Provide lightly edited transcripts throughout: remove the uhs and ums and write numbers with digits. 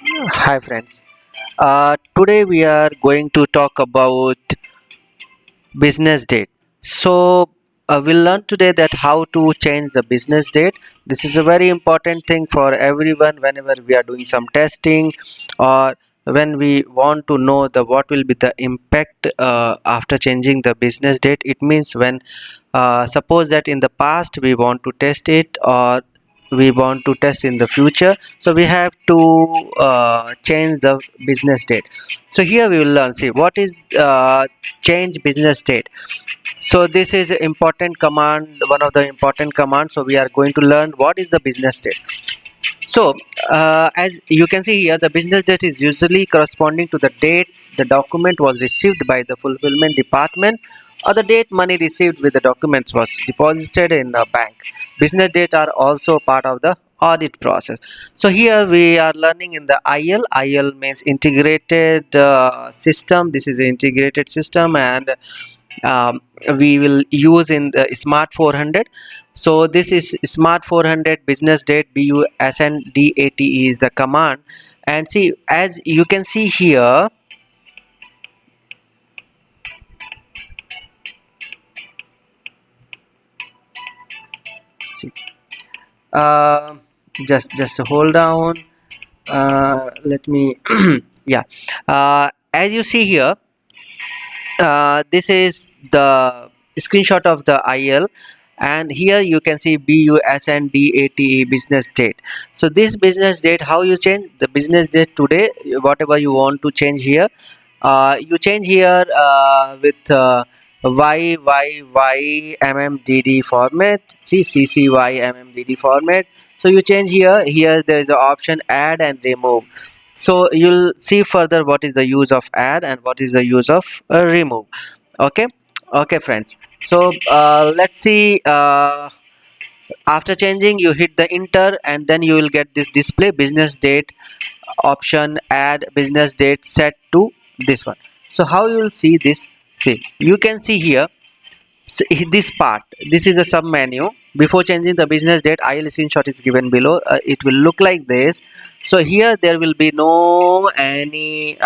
Hi friends. Today we are going to talk about business date. So we'll learn today that how to change the business date. This is a very important thing for everyone whenever we are doing some testing or when we want to know the what will be the impact after changing the business date. It means when suppose that in the past we want to test it or we want to test in the future, so we have to change the business date. So here we will learn, see what is change business date. So this is important command, one of the important commands. So we are going to learn what is the business date. So as you can see here, the business date is usually corresponding to the date the document was received by the fulfillment department or the date money received with the documents was deposited in the bank. Business date are also part of the audit process. So here we are learning in the IL. IL means integrated system. This is an integrated system, and um, we will use in the smart 400. So this is smart 400 business date. BUSNDATE is the command. And see, as you can see here, see, uh, just hold on, let me yeah, as you see here, this is the screenshot of the IL, and here you can see BUSNDATE business date. So this business date, how you change the business date today, whatever you want to change here, you change here with YYYMMDD format, see CCYMMDD format. So you change here there is an option add and remove. So you'll see further what is the use of add and what is the use of remove. Okay, okay friends. So let's see, after changing you hit the enter and then you will get this display business date option, add business date set to this one. So how you will see this, see you can see here, this part, this is a sub menu. Before changing the business date, IL screenshot is given below. It will look like this. So here there will be no any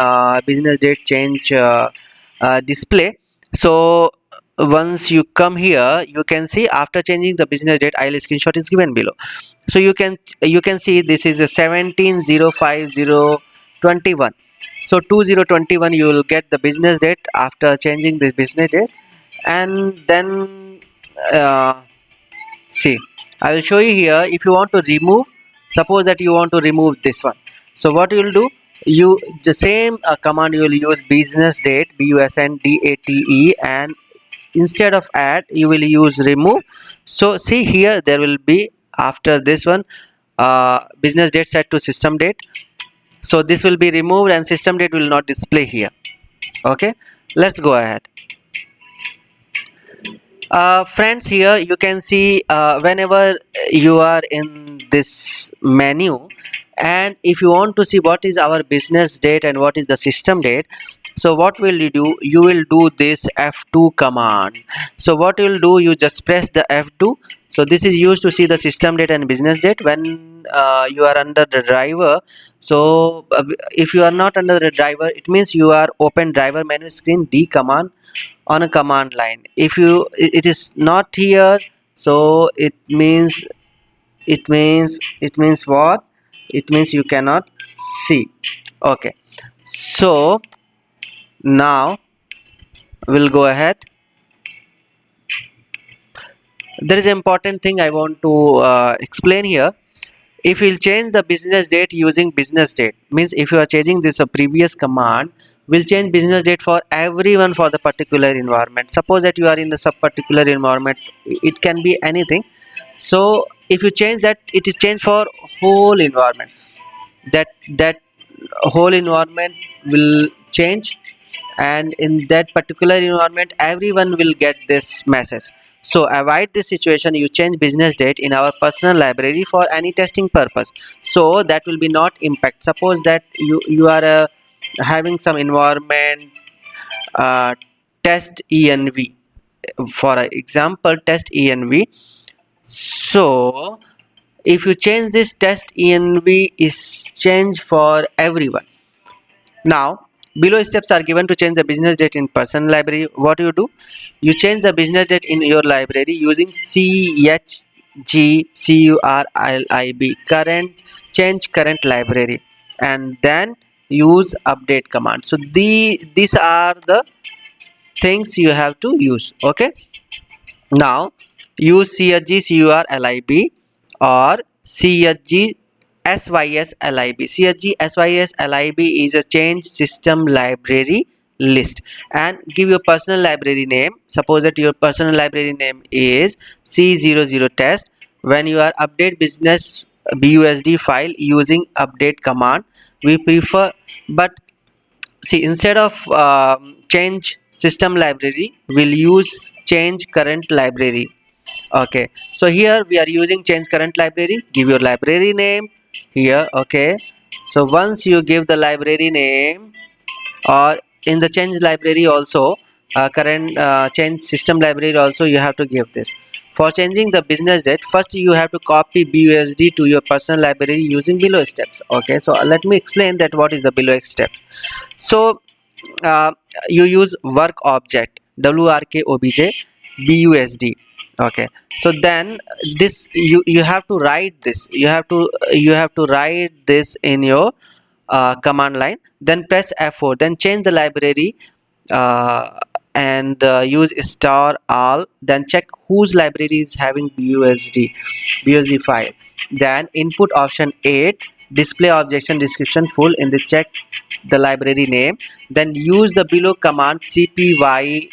business date change display. So once you come here, you can see after changing the business date, IL screenshot is given below. So you can see this is a 17/050/21. So 2021 you will get the business date after changing this business date. And then uh, see, I will show you here. If you want to remove, suppose that you want to remove this one, so what you will do, you the same command you will use business date, BUSNDATE, and instead of add you will use remove. So see here there will be after this one, business date set to system date. So this will be removed and system date will not display here. Okay, let's go ahead. Friends, here you can see, whenever you are in this menu, and if you want to see what is our business date and what is the system date, so what will you do, you will do this F2 command. So what you will do, you just press the F2. So this is used to see the system date and business date when you are under the driver. So if you are not under the driver, it means you are open driver menu screen D command on a command line. If you it is not here, so it means what, it means you cannot see. Okay, so now we'll go ahead. There is an important thing I want to explain here. If you'll change the business date using business date, means if you are changing this a previous command will change business date for everyone for the particular environment. Suppose that you are in the sub particular environment, it can be anything. So if you change that, it is changed for whole environment. That whole environment will change, and in that particular environment everyone will get this message. So avoid this situation, you change business date in our personal library for any testing purpose, so that will be not impact. Suppose that you are having some environment, uh, test env, for example test env. So if you change this test env is change for everyone. Now, below steps are given to change the business date in person library. What you do? You change the business date in your library using CHGCURLIB, current, change current library, and then use update command. So these are the things you have to use. Okay. Now use CHGCURLIB or CHGSYSLIB. CHGSYSLIB is a change system library list, and give your personal library name. Suppose that your personal library name is C00 test. When you are update business BUSD file using update command, we prefer, but see, instead of change system library, we'll use change current library. Okay, so here we are using change current library. Give your library name here. Okay, so once you give the library name, or in the change library also, current change system library also, you have to give this. For changing the business date, first you have to copy BUSD to your personal library using below steps. Okay, so let me explain that what is the below steps. So uh, you use work object WRK OBJ BUSD. Okay, so then this you have to write this, you have to write this in your command line, then press F4, then change the library, and use star all, then check whose library is having BUSD file, then input option 8, display objection description full in the check the library name, then use the below command CPYF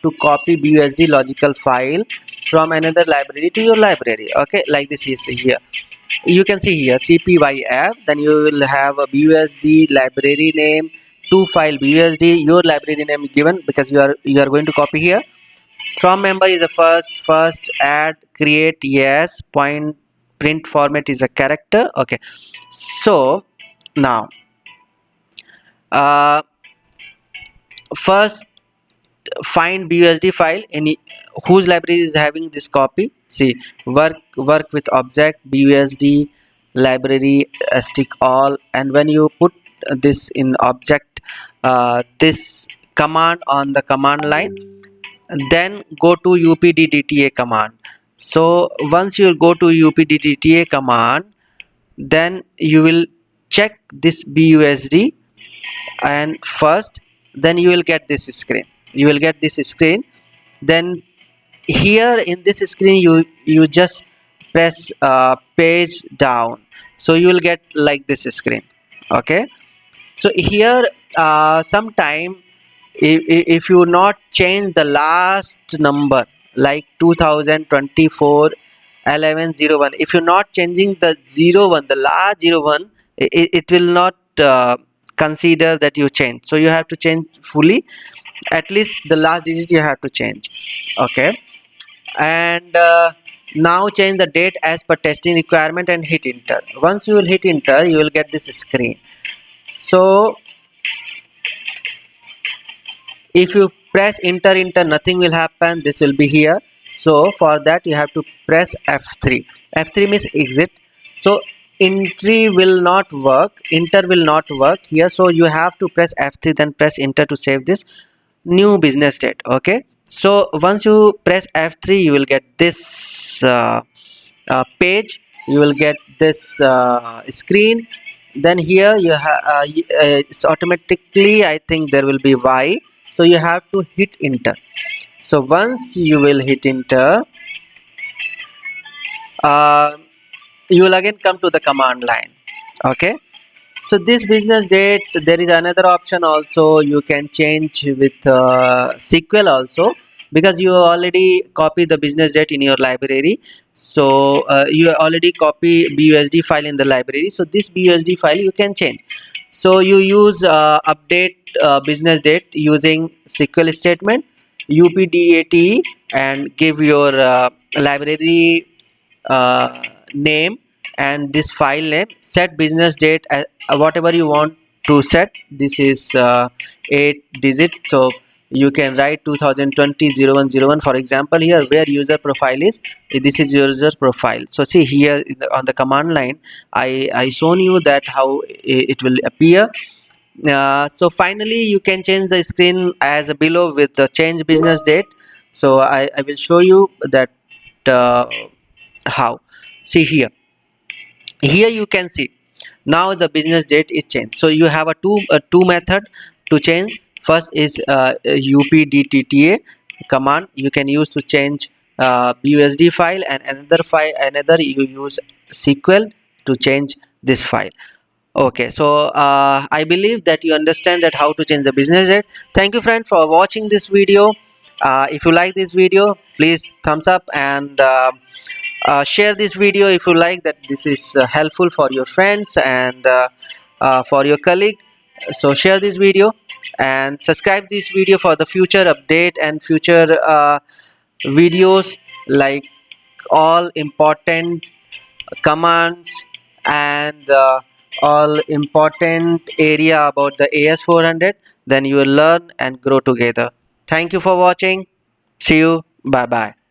to copy BUSD logical file from another library to your library. Okay, like this is here, you can see here CPYF, then you will have a BUSD library name, to file BUSD, your library name given because you are going to copy here. From member is the first add create, yes, point print format is a character. Okay, so now uh, first find BUSD file in whose library is having this copy. See, work with object BUSD library, stick all, and when you put this in object, this command on the command line, then go to upddta command. So once you go to upddta command, then you will check this BUSD, and first then you will get this screen. Then here in this screen you just press page down, so you will get like this screen. Okay, so here sometime if you not change the last number like 2024 1101, if you're not changing the 01, the last 01, it will not consider that you change, so you have to change fully, at least the last digit you have to change. Okay, and now change the date as per testing requirement and hit enter. Once you will hit enter, you will get this screen. So if you press enter, nothing will happen, this will be here. So for that you have to press F3. F3 means exit. So entry will not work, enter will not work here, so you have to press F3, then press enter to save this new business date. Okay, so once you press F3, you will get this page, you will get this screen. Then here you have it's automatically, I think there will be Y, so you have to hit enter. So once you will hit enter, you will again come to the command line. Okay, so this business date, there is another option also, you can change with SQL also, because you already copy the business date in your library. So you already copy BUSD file in the library, so this BUSD file you can change. So you use update business date using SQL statement update, and give your library name and this file name, set business date whatever you want to set. This is 8 digit, so you can write 2020-0101 for example here, where user profile is. This is user profile. So see here on the command line, I shown you that how it will appear. So finally you can change the screen as below with the change business date. So I will show you that uh, how. See here you can see now the business date is changed. So you have a two method to change. First is updtta command you can use to change busd file, and another you use sql to change this file. Okay, so I believe that you understand that how to change the business date. Thank you friend for watching this video. If you like this video, please thumbs up, and share this video if you like that this is helpful for your friends and for your colleague. So share this video and subscribe this video for the future update and future videos, like all important commands and all important area about the AS400. Then you will learn and grow together. Thank you for watching. See you. Bye bye.